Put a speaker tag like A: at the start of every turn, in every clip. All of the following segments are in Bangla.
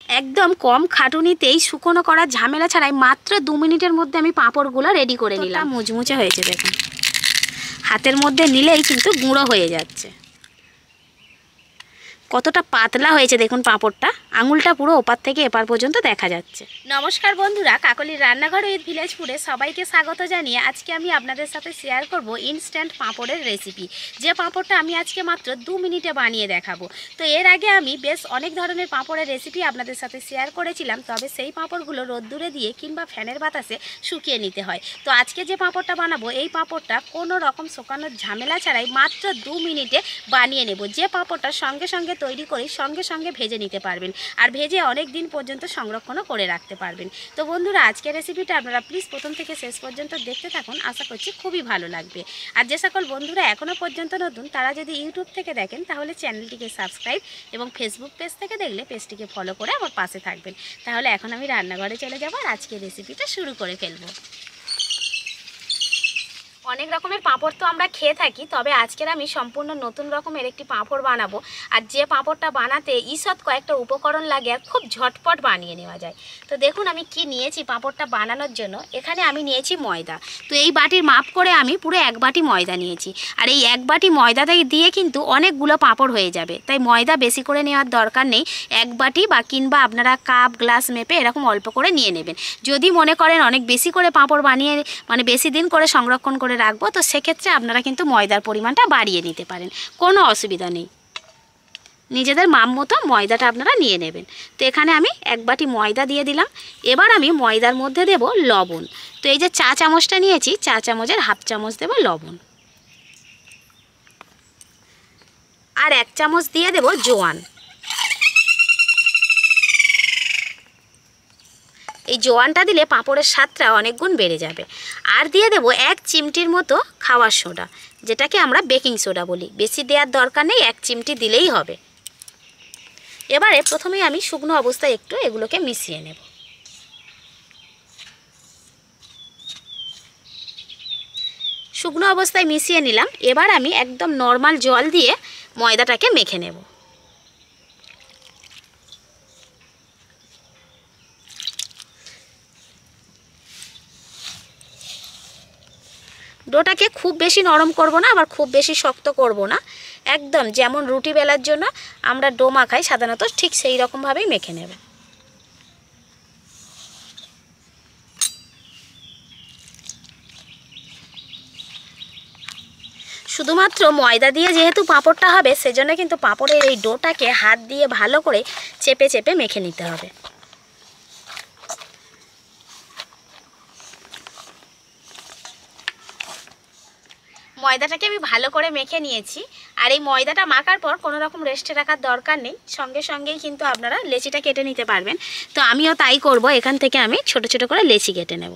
A: একদম কম খাটুনিতেই শুকনো করার ঝামেলা ছাড়াই মাত্র 2 মিনিটের মধ্যে আমি পাঁপড়গুলো রেডি করে নিলাম। মুচমুচে হয়েছে দেখুন, হাতের মধ্যে নিলেই কিন্তু গুঁড়ো হয়ে যাচ্ছে। কতটা পাতলা হয়েছে দেখুন পাঁপড়টা, আঙুলটা পুরো ওপার থেকে এপার পর্যন্ত দেখা যাচ্ছে। নমস্কার বন্ধুরা, কাকলির রান্নাঘর উইথ ভিলেজ ফুডে সবাইকে স্বাগত জানিয়ে আজকে আমি আপনাদের সাথে শেয়ার করব ইনস্ট্যান্ট পাঁপড়ের রেসিপি। যে পাঁপড়টা আমি আজকে মাত্র 2 মিনিটে বানিয়ে দেখাবো। তো এর আগে আমি বেশ অনেক ধরনের পাঁপড়ের রেসিপি আপনাদের সাথে শেয়ার করেছিলাম, তবে সেই পাঁপড়গুলো রোদ্দুরে দিয়ে কিংবা ফ্যানের বাতাসে শুকিয়ে নিতে হয়। তো আজকে যে পাঁপড়টা বানাবো এই পাঁপড়টা কোনো রকম শুকানোর ঝামেলা ছাড়াই মাত্র 2 মিনিটে বানিয়ে নেব। যে পাঁপড়টা সঙ্গে সঙ্গে তৈরি করে সঙ্গে সঙ্গে ভেজে নিতে পারবেন, আর ভেজে অনেক দিন পর্যন্ত সংরক্ষণও করে রাখতে পারবেন। তো বন্ধুরা, আজকের রেসিপিটা আপনারা প্লিজ প্রথম থেকে শেষ পর্যন্ত দেখতে থাকুন, আশা করছি খুবই ভালো লাগবে। আর যে সকল বন্ধুরা এখনও পর্যন্ত নতুন তারা যদি ইউটিউব থেকে দেখেন তাহলে চ্যানেলটিকে সাবস্ক্রাইব এবং ফেসবুক পেজ থেকে দেখলে পেজটিকে ফলো করে আমার পাশে থাকবেন। তাহলে এখন আমি রান্নাঘরে চলে যাব আর আজকের রেসিপিটা শুরু করে ফেলবো। অনেক রকমের পাঁপড় তো আমরা খেয়ে থাকি, তবে আজকের আমি সম্পূর্ণ নতুন রকমের একটি পাঁপড় বানাবো। আর যে পাঁপড়টা বানাতে ঈষৎ কয়েকটা উপকরণ লাগে আর খুব ঝটপট বানিয়ে নেওয়া যায়। তো দেখুন আমি কি নিয়েছি পাঁপড়টা বানানোর জন্য। এখানে আমি নিয়েছি ময়দা। তো এই বাটির মাপ করে আমি পুরো 1 বাটি ময়দা নিয়েছি। আর এই 1 বাটি ময়দা দিয়ে কিন্তু অনেকগুলো পাঁপড় হয়ে যাবে, তাই ময়দা বেশি করে নেওয়ার দরকার নেই। 1 বাটি বা কিংবা আপনারা কাপ গ্লাস মেপে এরকম অল্প করে নিয়ে নেবেন। যদি মনে করেন অনেক বেশি করে পাঁপড় বানিয়ে বেশি দিন করে সংরক্ষণ করে রাখবো, তো সেক্ষেত্রে আপনারা কিন্তু ময়দার পরিমাণটা বাড়িয়ে নিতে পারেন, কোনো অসুবিধা নেই। নিজেদের মাপ মতো ময়দাটা আপনারা নিয়ে নেবেন। তো এখানে আমি 1 বাটি ময়দা দিয়ে দিলাম। এবার আমি ময়দার মধ্যে দেব লবণ। তো এই যে চা চামচটা নিয়েছি, চা চামচের হাফ চামচ দেব লবণ। আর 1 চামচ দিয়ে দেব জোয়ান। এই জোয়ানটা দিলে পাঁপড়ের স্বাদটা অনেক গুণ বেড়ে যাবে। আর দিয়ে দেব 1 চিমটির মতো খাওয়ার সোডা, যেটাকে আমরা বেকিং সোডা বলি। বেশি দেওয়ার দরকার নেই, 1 চিমটি দিলেই হবে। এবারে প্রথমেই আমি শুকনো অবস্থায় একটু এগুলোকে মিশিয়ে নেব। শুকনো অবস্থায় মিশিয়ে নিলাম। এবার আমি একদম নর্মাল জল দিয়ে ময়দাটাকে মেখে নেব। ডোটাকে খুব বেশি নরম করব না, আবার খুব বেশি শক্ত করব না। একদম যেমন রুটি বেলার জন্য আমরা ডো মাখাই সাধারণত, ঠিক সেই রকমভাবেই মেখে নেব। শুধুমাত্র ময়দা দিয়ে যেহেতু পাঁপড়টা হবে, সেজন্য কিন্তু পাঁপড়ের এই ডোটাকে হাত দিয়ে ভালো করে চেপে চেপে মেখে নিতে হবে। ময়দাটাকে আমি ভালো করে মেখে নিয়েছি। আর এই ময়দাটা মাখার পর কোনো রকম রেস্টে রাখার দরকার নেই, সঙ্গে সঙ্গেই কিন্তু আপনারা লেচিটা কেটে নিতে পারবেন। তো আমিও তাই করব। এখান থেকে আমি ছোট ছোট করে লেচি কেটে নেব।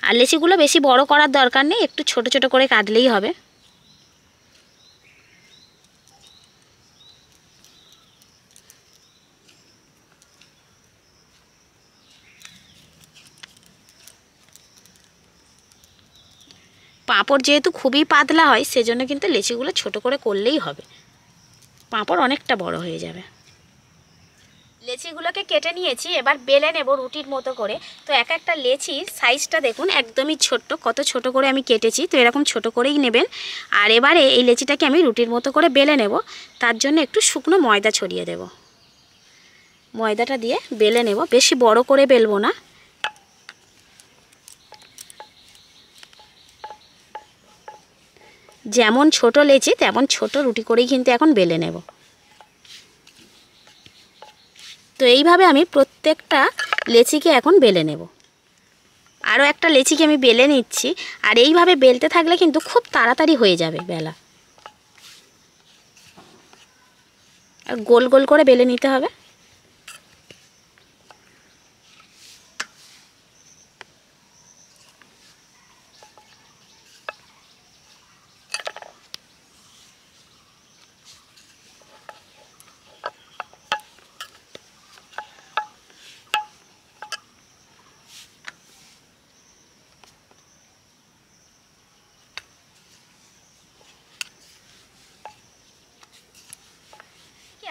A: আর লেচিগুলো বেশি বড় করার দরকার নেই, একটু ছোট ছোট করে কাটলেই হবে। পাঁপড় যেহেতু খুবই পাতলা হয়, সেজন্য কিন্তু লেচিগুলো ছোট করে করলেই হবে, পাঁপড় অনেকটা বড় হয়ে যাবে। লেচিগুলোকে কেটে নিয়েছি, এবার বেলে নেব রুটির মতো করে। তো এক একটা লেচির সাইজটা দেখুন একদমই ছোট্ট, কত ছোট করে আমি কেটেছি। তো এরকম ছোট করেই নেবেন। আর এবারে এই লেচিটাকে আমি রুটির মতো করে বেলে নেব। তার জন্য একটু শুকনো ময়দা ছড়িয়ে দেব। ময়দাটা দিয়ে বেলে নেব, বেশি বড় করে বেলবো না। যেমন ছোট লেচি তেমন ছোট রুটি করেই কিন্তু এখন বেলে নেব। তো এইভাবে আমি প্রত্যেকটা লেচিকে এখন বেলে নেব। আরও একটা লেচিকে আমি বেলে নিচ্ছি। আর এইভাবে বেলতে থাকলে কিন্তু খুব তাড়াতাড়ি হয়ে যাবে বেলা। আর গোল গোল করে বেলে নিতে হবে।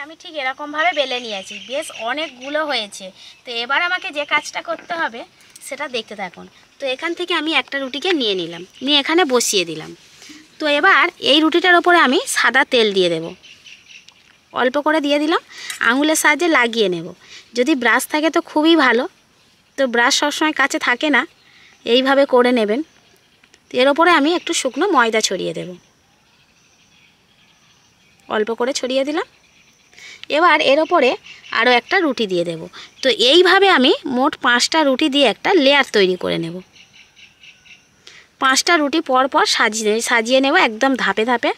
A: আমি ঠিক এরকমভাবে বেলে নিয়েছি, বেশ অনেকগুলো হয়েছে। তো এবার আমাকে যে কাজটা করতে হবে সেটা দেখতে থাকুন। তো এখান থেকে আমি একটা রুটিকে নিয়ে নিলাম, নিয়ে এখানে বসিয়ে দিলাম। তো এবার এই রুটিটার ওপরে আমি সাদা তেল দিয়ে দেব, অল্প করে দিয়ে দিলাম, আঙুলের সাহায্যে লাগিয়ে নেব। যদি ব্রাশ থাকে তো খুবই ভালো, তো ব্রাশ সবসময় কাছে থাকে না, এইভাবে করে নেবেন। তো এর ওপরে আমি একটু শুকনো ময়দা ছড়িয়ে দেব, অল্প করে ছড়িয়ে দিলাম। এবার এর ওপরে আরও একটা রুটি দিয়ে দেব। তো এইভাবে আমি মোট 5টা রুটি দিয়ে একটা লেয়ার তৈরি করে নেব। 5টা রুটি পর পর সাজিয়ে নেব একদম ধাপে ধাপে।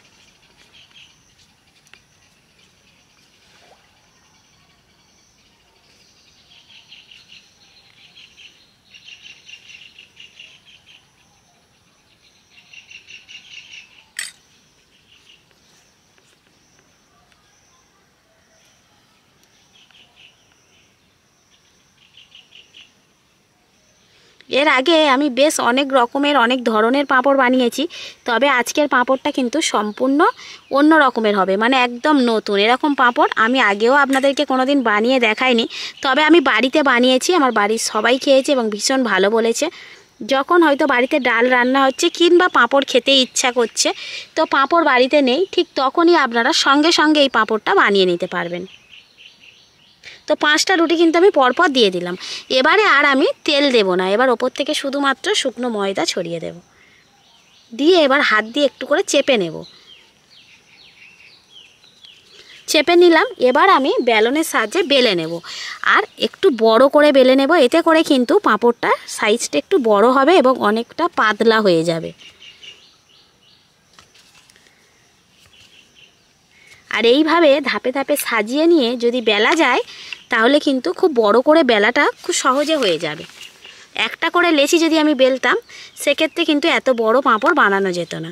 A: এর আগে আমি বেশ অনেক রকমের অনেক ধরনের পাঁপড় বানিয়েছি, তবে আজকের পাঁপড়টা কিন্তু সম্পূর্ণ অন্য রকমের হবে, মানে একদম নতুন। এরকম পাঁপড় আমি আগেও আপনাদেরকে কোনোদিন বানিয়ে দেখাইনি, তবে আমি বাড়িতে বানিয়েছি, আমার বাড়ির সবাই খেয়েছে এবং ভীষণ ভালো বলেছে। যখন হয়তো বাড়িতে ডাল রান্না হচ্ছে কিংবা পাঁপড় খেতে ইচ্ছা করছে, তো পাঁপড় বাড়িতে নেই, ঠিক তখনই আপনারা সঙ্গে সঙ্গে এই পাঁপড়টা বানিয়ে নিতে পারবেন। তো 5টা রুটি কিন্তু আমি পরপর দিয়ে দিলাম। এবারে আর আমি তেল দেব না, এবার ওপর থেকে শুধুমাত্র শুকনো ময়দা ছড়িয়ে দেব, দিয়ে এবার হাত দিয়ে একটু করে চেপে নেব। চেপে নিলাম। এবার আমি বেলনের সাহায্যে বেলে নেব, আর একটু বড় করে বেলে নেব, এতে করে কিন্তু পাঁপড়টার সাইজটা একটু বড় হবে এবং অনেকটা পাতলা হয়ে যাবে। আর এইভাবে ধাপে ধাপে সাজিয়ে নিয়ে যদি বেলা যায় তাহলে কিন্তু খুব বড় করে বেলাটা খুব সহজে হয়ে যাবে। একটা করে লেচি যদি আমি বেলতাম সেক্ষেত্রে কিন্তু এত বড় পাঁপড় বানানো যেত না।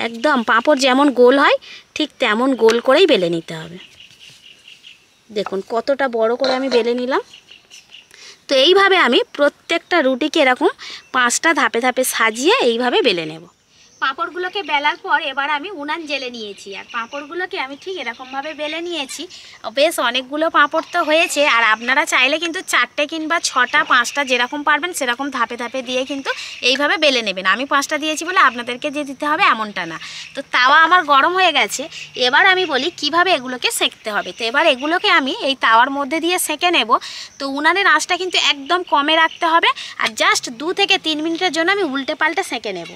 A: একদম পাঁপড় যেমন গোল হয় ঠিক তেমন গোল করেই বেলে নিতে হবে। দেখুন কতটা বড় করে আমি বেলে নিলাম। তো এইভাবে আমি প্রত্যেকটা রুটিকে এরকম 5টা ধাপে ধাপে সাজিয়ে এইভাবে বেলে নেব। পাঁপড়গুলোকে বেলার পর এবার আমি উনান জেলে নিয়েছি, আর পাঁপড়গুলোকে আমি ঠিক এরকমভাবে বেলে নিয়েছি। বেশ অনেকগুলো পাঁপড় তো হয়েছে, আর আপনারা চাইলে কিন্তু 4টে কিংবা 6টা 5টা যেরকম পারবেন সেরকম ধাপে ধাপে দিয়ে কিন্তু এইভাবে বেলে নেবেন। আমি 5টা দিয়েছি বলে আপনাদেরকে যে দিতে হবে এমনটা না। তো তাওয়া আমার গরম হয়ে গেছে, এবার আমি বলি কিভাবে এগুলোকে সেঁকতে হবে। তো এবার এগুলোকে আমি এই তাওয়ার মধ্যে দিয়ে সেঁকে নেব। তো উনানের আঁচটা কিন্তু একদম কমে রাখতে হবে, আর জাস্ট 2 থেকে 3 মিনিটের জন্য আমি উল্টে পাল্টে সেঁকে নেব।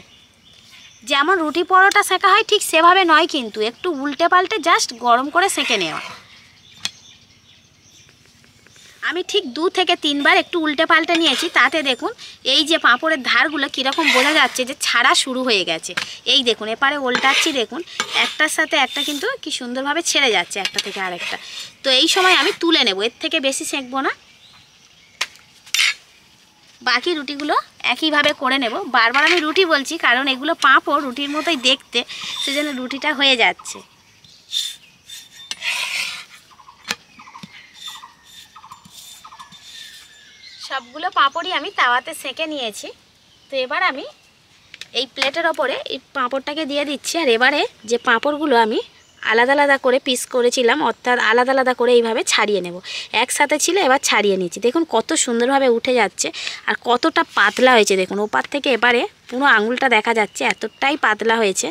A: যেমন রুটি পরোটা সেঁকা হয় ঠিক সেভাবে নয়, কিন্তু একটু উল্টে পাল্টে জাস্ট গরম করে সেঁকে নেওয়া। আমি ঠিক 2 থেকে 3 বার একটু উল্টে পাল্টে নিয়েছি, তাতে দেখুন এই যে পাঁপড়ের ধারগুলো কীরকম বোঝা যাচ্ছে যে ছাড়া শুরু হয়ে গেছে। এই দেখুন এপারে উল্টাচ্ছি, দেখুন একটার সাথে একটা কিন্তু কি সুন্দরভাবে ছেড়ে যাচ্ছে একটা থেকে আরেকটা। তো এই সময় আমি তুলে নেব, এর থেকে বেশি সেঁকবো না। বাকি রুটিগুলো একইভাবে করে নেব। বারবার আমি রুটি বলছি কারণ এগুলো পাঁপড় রুটির মতোই দেখতে, সেজন্য রুটিটা হয়ে যাচ্ছে। সবগুলো পাঁপড়ই আমি তাওয়াতে সেঁকে নিয়েছি। তো এবার আমি এই প্লেটের ওপরে এই পাঁপড়টাকে দিয়ে দিচ্ছি, আর এবারে যে পাঁপড়গুলো আমি আলাদা আলাদা করে পিস করেছিলাম, অর্থাৎ আলাদা আলাদা করে এইভাবে ছাড়িয়ে নেব। একসাথে ছিল, এবার ছাড়িয়ে নিচ্ছি। দেখুন কত সুন্দরভাবে উঠে যাচ্ছে আর কতটা পাতলা হয়েছে। দেখুন ওপার থেকে এবারে পুরো আঙুলটা দেখা যাচ্ছে, এতটাই পাতলা হয়েছে।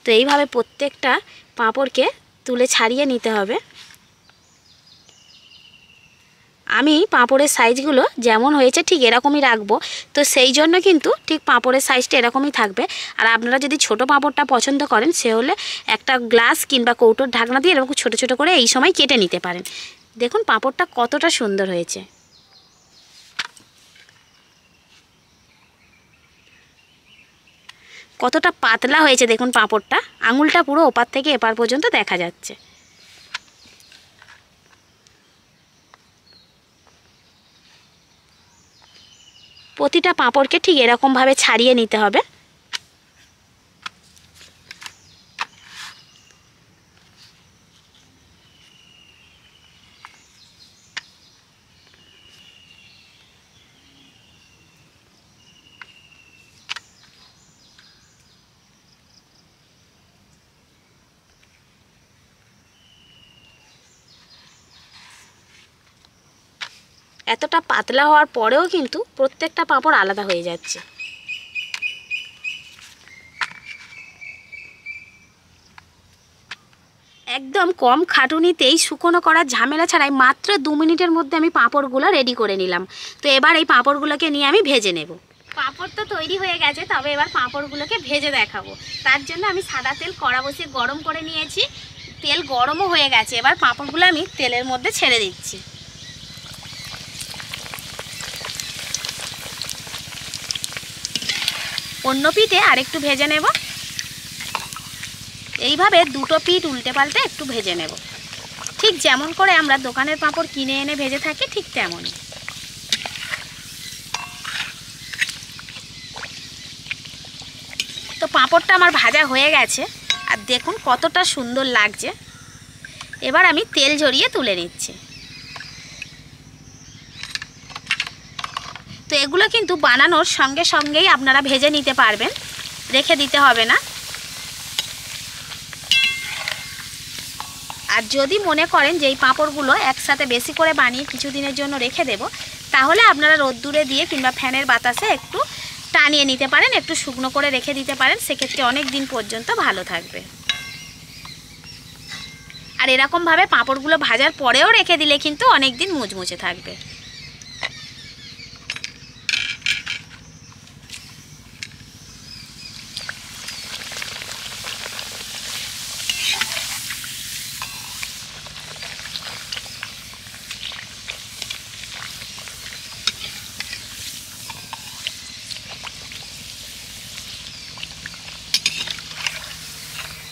A: তো এইভাবে প্রত্যেকটা পাঁপড়কে তুলে ছাড়িয়ে নিতে হবে। আমি পাঁপড়ের সাইজগুলো যেমন হয়েছে ঠিক এরকমই রাখবো, তো সেই জন্য কিন্তু ঠিক পাঁপড়ের সাইজটা এরকমই থাকবে। আর আপনারা যদি ছোট পাঁপড়টা পছন্দ করেন সে হলে একটা গ্লাস কিংবা কৌটোর ঢাকনা দিয়ে এরকম ছোটো ছোটো করে এই সময় কেটে নিতে পারেন। দেখুন পাঁপড়টা কতটা সুন্দর হয়েছে। কতটা পাতলা হয়েছে দেখুন পাঁপড়টা, আঙুলটা পুরো ওপার থেকে এপার পর্যন্ত দেখা যাচ্ছে। প্রতিটা পাঁপড়কে ঠিক এরকমভাবে ছাড়িয়ে নিতে হবে। এতটা পাতলা হওয়ার পরেও কিন্তু প্রত্যেকটা পাঁপড় আলাদা হয়ে যাচ্ছে। একদম কম খাটুনিতেই শুকনো করার ঝামেলা ছাড়াই মাত্র 2 মিনিটের মধ্যে আমি পাঁপড়গুলো রেডি করে নিলাম। তো এবার এই পাঁপড়গুলোকে নিয়ে আমি ভেজে নেব। পাঁপড় তো তৈরি হয়ে গেছে, তবে এবার পাঁপড়গুলোকে ভেজে দেখাবো। তার জন্য আমি সাদা তেল কড়া বসিয়ে গরম করে নিয়েছি। তেল গরমও হয়ে গেছে, এবার পাঁপড়গুলো আমি তেলের মধ্যে ছেড়ে দিচ্ছি। অন্য পিঠে আরেকটু ভেজে নেব। এইভাবে দুটো পিঠ উল্টে পাল্টে একটু ভেজে নেব, ঠিক যেমন করে আমরা দোকানের পাঁপড় কিনে এনে ভেজে থাকি ঠিক তেমনই। তো পাঁপড়টা আমার ভাজা হয়ে গেছে, আর দেখুন কতটা সুন্দর লাগছে। এবার আমি তেল ঝরিয়ে তুলে নিচ্ছি। তো এগুলো কিন্তু বানানোর সঙ্গে সঙ্গেই আপনারা ভেজে নিতে পারবেন, রেখে দিতে হবে না। আর যদি মনে করেন যে এই পাঁপড়গুলো একসাথে বেশি করে বানিয়ে কিছুদিনের জন্য রেখে দেব, তাহলে আপনারা রোদ্দুরে দিয়ে কিংবা ফ্যানের বাতাসে একটু টানিয়ে নিতে পারেন, একটু শুকনো করে রেখে দিতে পারেন, সেক্ষেত্রে অনেক দিন পর্যন্ত ভালো থাকবে। আর এরকমভাবে পাঁপড়গুলো ভাজার পরেও রেখে দিলে কিন্তু অনেক দিন মুচমুচে থাকবে।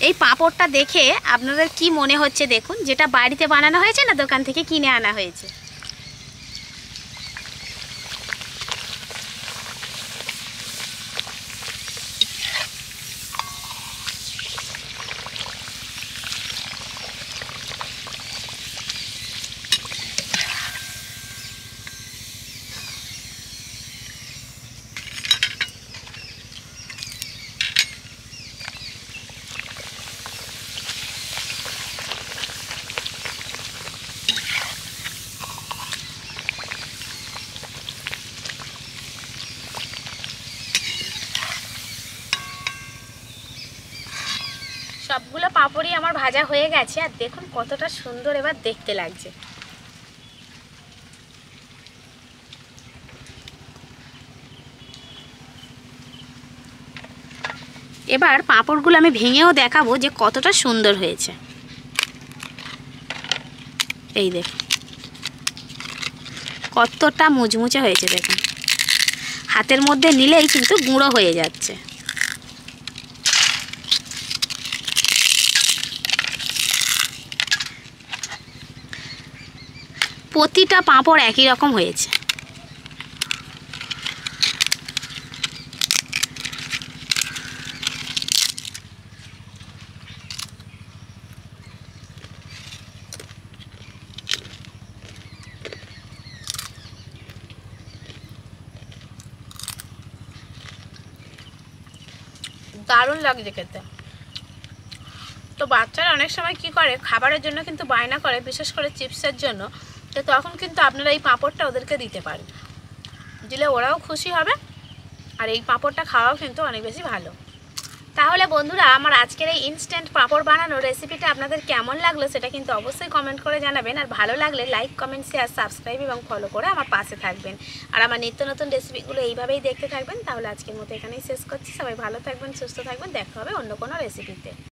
A: এই পাঁপড়টা দেখে আপনাদের কি মনে হচ্ছে দেখুন, যেটা বাড়িতে বানানো হয়েছে না দোকান থেকে কিনে আনা হয়েছে। সবগুলো পাঁপড়ই আমার ভাজা হয়ে গেছে, আর দেখুন কতটা সুন্দর এবার দেখতে লাগছে। এবার পাঁপড়গুলো আমি ভেঙেও দেখাবো যে কতটা সুন্দর হয়েছে। এই দেখুন কতটা মুচমুচে হয়েছে, দেখুন হাতের মধ্যে নিলেই কিন্তু গুঁড়ো হয়ে যাচ্ছে। প্রতিটা পাঁপড় একই রকম হয়েছে। দারুণ লাগছে খেতে। তো বাচ্চারা অনেক সময় কি করে, খাবারের জন্য কিন্তু বায়না করে, বিশেষ করে চিপসের জন্য। তো তখন কিন্তু আপনারা এই পাঁপড়টা ওদেরকে দিতে পারেন, দিলে ওরাও খুশি হবে, আর এই পাঁপড়টা খাওয়াও কিন্তু অনেক বেশি ভালো। তাহলে বন্ধুরা, আমার আজকের এই ইনস্ট্যান্ট পাঁপড় বানানোর রেসিপিটা আপনাদের কেমন লাগলো সেটা কিন্তু অবশ্যই কমেন্ট করে জানাবেন। আর ভালো লাগলে লাইক, কমেন্ট, শেয়ার, সাবস্ক্রাইব এবং ফলো করে আমার পাশে থাকবেন। আর আমার নিত্য নতুন রেসিপিগুলো এইভাবেই দেখতে থাকবেন। তাহলে আজকের মতো এখানেই শেষ করছি। সবাই ভালো থাকবেন, সুস্থ থাকবেন, দেখা হবে অন্য কোনো রেসিপিতে।